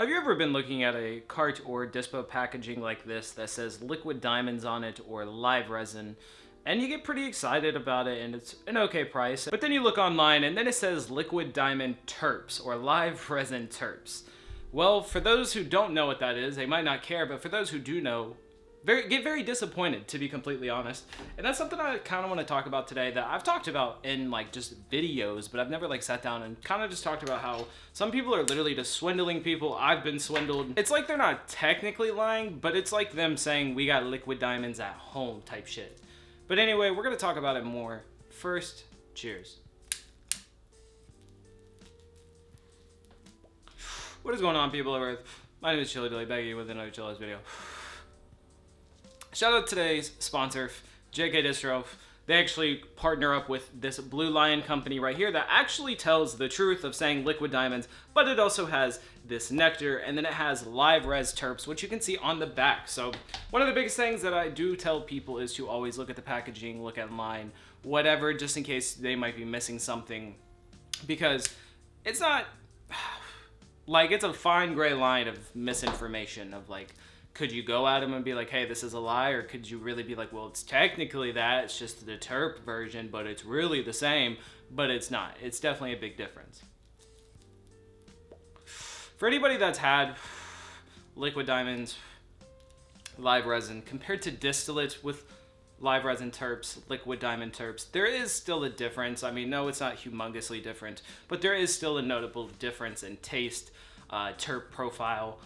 Have you ever been looking at a cart or dispo packaging like this that says liquid diamonds on it or live resin, and you get pretty excited about it and it's an okay price, but then you look online and then it says liquid diamond terps or live resin terps? Well, for those who don't know what that is, they might not care, but for those who do know, get very disappointed, to be completely honest. And that's something I kind of want to talk about today that I've talked about in like just videos, but I've never like sat down and kind of just talked about how some people are literally just swindling people. I've been swindled. It's like they're not technically lying, but it's like them saying we got liquid diamonds at home type shit. But anyway, we're going to talk about it more. First, cheers. What is going on, people of Earth? My name is chillydillyendbumps with another Chill video. Shout out to today's sponsor, JK Distro. They actually partner up with this Blue Lion company right here that actually tells the truth of saying liquid diamonds, but it also has this nectar, and then it has live res terps, which you can see on the back. So one of the biggest things that I do tell people is to always look at the packaging, look online, whatever, just in case they might be missing something, because it's not like, it's a fine gray line of misinformation of like, could you go at them and be like, hey, this is a lie? Or could you really be like, well, it's technically that, it's just the terp version, but it's really the same, but it's not. It's definitely a big difference. For anybody that's had liquid diamonds, live resin, compared to distillate with live resin terps, liquid diamond terps, there is still a difference. I mean, no, it's not humongously different, but there is still a notable difference in taste, terp profile,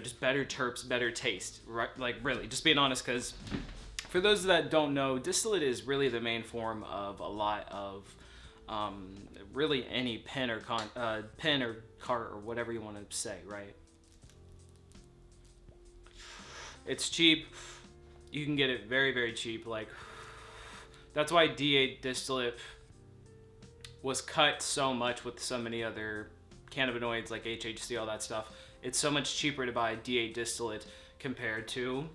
just better terps, better taste, right? Like, really, just being honest, because for those that don't know, distillate is really the main form of a lot of really any pen or cart or whatever you want to say, right? It's cheap. You can get it very, very cheap. Like, that's why D8 distillate was cut so much with so many other cannabinoids like HHC, all that stuff. It's so much cheaper to buy D8 distillate compared to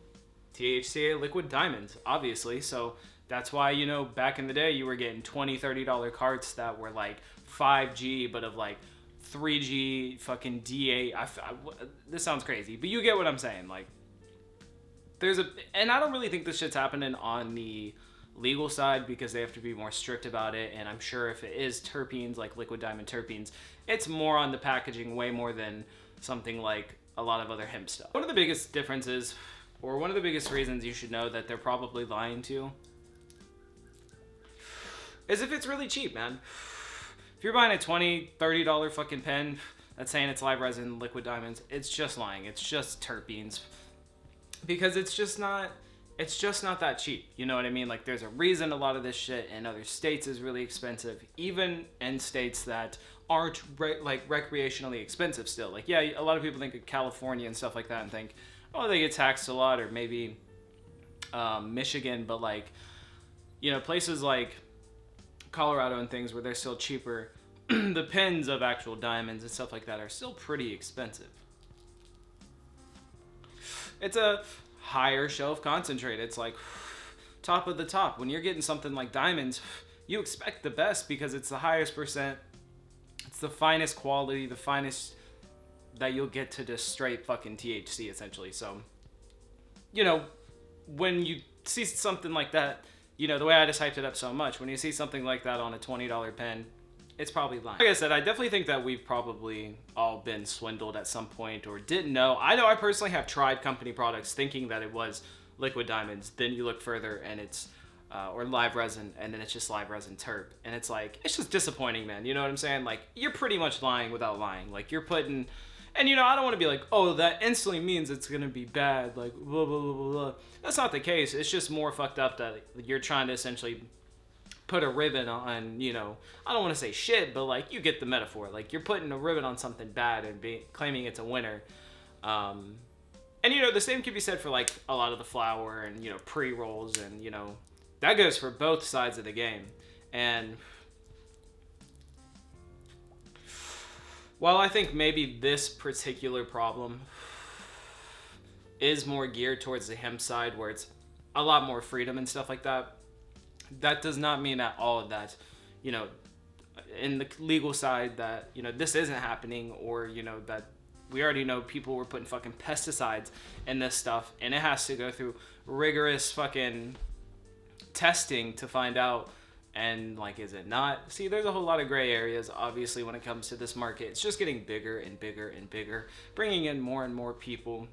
THCA liquid diamonds, obviously. So that's why, back in the day, you were getting $20, $30 carts that were like 5G, but of like 3G fucking D8. This sounds crazy, but you get what I'm saying. Like, and I don't really think this shit's happening on the legal side because they have to be more strict about it. And I'm sure if it is terpenes, like liquid diamond terpenes, it's more on the packaging, way more than something like a lot of other hemp stuff. One of the biggest differences, or one of the biggest reasons you should know that they're probably lying to you, is if it's really cheap, man. If you're buying a $20, $30 fucking pen that's saying it's live resin, liquid diamonds, it's just lying. It's just terpenes. Because it's just not that cheap. You know what I mean? Like, there's a reason a lot of this shit in other states is really expensive, even in states that aren't recreationally expensive still. Like, yeah, a lot of people think of California and stuff like that and think, oh, they get taxed a lot, or maybe Michigan, but like, places like Colorado and things where they're still cheaper, the pens of actual diamonds and stuff like that are still pretty expensive. It's a higher shelf concentrate. It's like top of the top. When you're getting something like diamonds, you expect the best because it's the highest percent. It's the finest quality, the finest that you'll get to just straight fucking THC, essentially. So, when you see something like that, the way I just hyped it up so much, when you see something like that on a $20 pen, it's probably lying. Like I said, I definitely think that we've probably all been swindled at some point or didn't know. I know I personally have tried company products thinking that it was liquid diamonds. Then you look further and it's, or live resin, and then it's just live resin terp. And it's like, it's just disappointing, man. You know what I'm saying? Like, you're pretty much lying without lying. Like, you're putting, and I don't want to be like, oh, that instantly means it's going to be bad. Like, blah, blah, blah, blah, blah. That's not the case. It's just more fucked up that you're trying to essentially put a ribbon on, I don't want to say shit, but like, you get the metaphor. Like, you're putting a ribbon on something bad and claiming it's a winner. And the same could be said for like a lot of the flour and, pre-rolls, and, that goes for both sides of the game. And while I think maybe this particular problem is more geared towards the hemp side, where it's a lot more freedom and stuff like that, that does not mean at all that, in the legal side that, this isn't happening, or, that we already know people were putting fucking pesticides in this stuff, and it has to go through rigorous fucking testing to find out. And like, is it not? See, there's a whole lot of gray areas, obviously, when it comes to this market. It's just getting bigger and bigger and bigger, bringing in more and more people.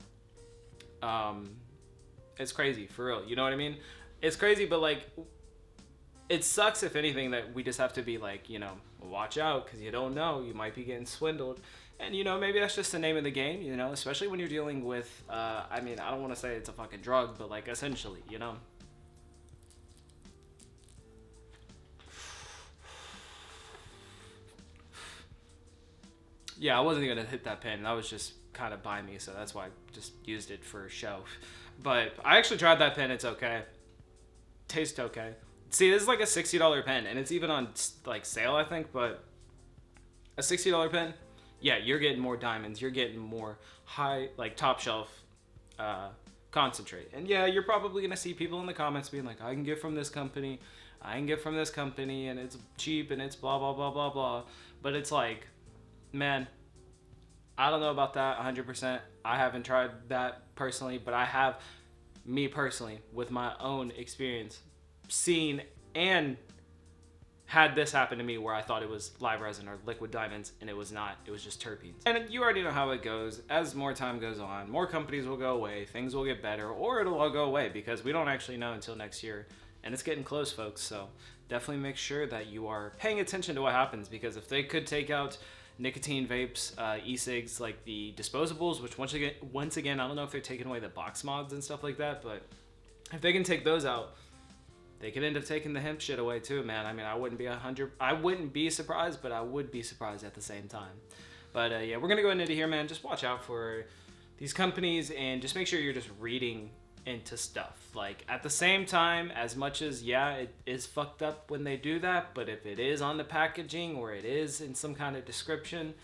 It's crazy, for real. You know what I mean? It's crazy, but like, it sucks, if anything, that we just have to be like, you know, watch out, because you don't know. You might be getting swindled. And, you know, maybe that's just the name of the game, you know, especially when you're dealing with, I mean, I don't want to say it's a fucking drug, but like, essentially, you know. Yeah, I wasn't going to hit that pen. That was just kind of by me, so that's why I just used it for show. But I actually tried that pen. It's okay. Tastes okay. See, this is like a $60 pen, and it's even on like sale, I think, but a $60 pen, yeah, you're getting more diamonds. You're getting more high, like top shelf concentrate. And yeah, you're probably going to see people in the comments being like, I can get from this company. I can get from this company, and it's cheap, and it's blah, blah, blah, blah, blah. But it's like, man, I don't know about that 100%. I haven't tried that personally, but I have, me personally, with my own experience, seen and had this happen to me where I thought it was live resin or liquid diamonds, and it was not. It was just terpenes. And you already know how it goes. As more time goes on, more companies will go away, things will get better, or it'll all go away, because we don't actually know until next year. And it's getting close, folks, so definitely make sure that you are paying attention to what happens, because if they could take out nicotine vapes, e-cigs, like the disposables, which once again, I don't know if they're taking away the box mods and stuff like that, but if they can take those out, they could end up taking the hemp shit away too, man. I mean, I wouldn't be surprised, but I would be surprised at the same time. But yeah, we're gonna go into here, man. Just watch out for these companies, and just make sure you're just reading into stuff. Like, at the same time, as much as, yeah, it is fucked up when they do that, but if it is on the packaging or it is in some kind of description,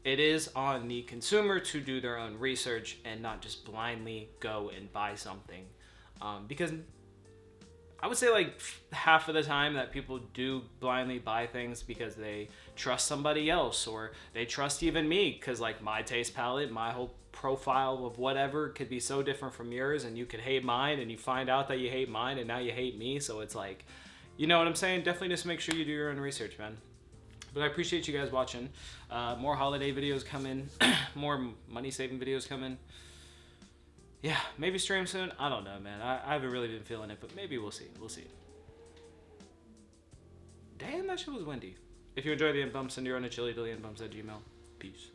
it is on the consumer to do their own research and not just blindly go and buy something. Because I would say like half of the time that people do blindly buy things because they trust somebody else, or they trust even me, because like my taste palette, my whole profile of whatever could be so different from yours, and you could hate mine, and you find out that you hate mine, and now you hate me. So it's like, you know what I'm saying? Definitely just make sure you do your own research, man. But I appreciate you guys watching. More holiday videos coming, more money saving videos coming. Yeah, maybe stream soon. I don't know, man. I haven't really been feeling it, but maybe we'll see. We'll see. Damn, that shit was windy. If you enjoy the End Bumps, send your own to chillydillyendbumps@gmail.com. Peace.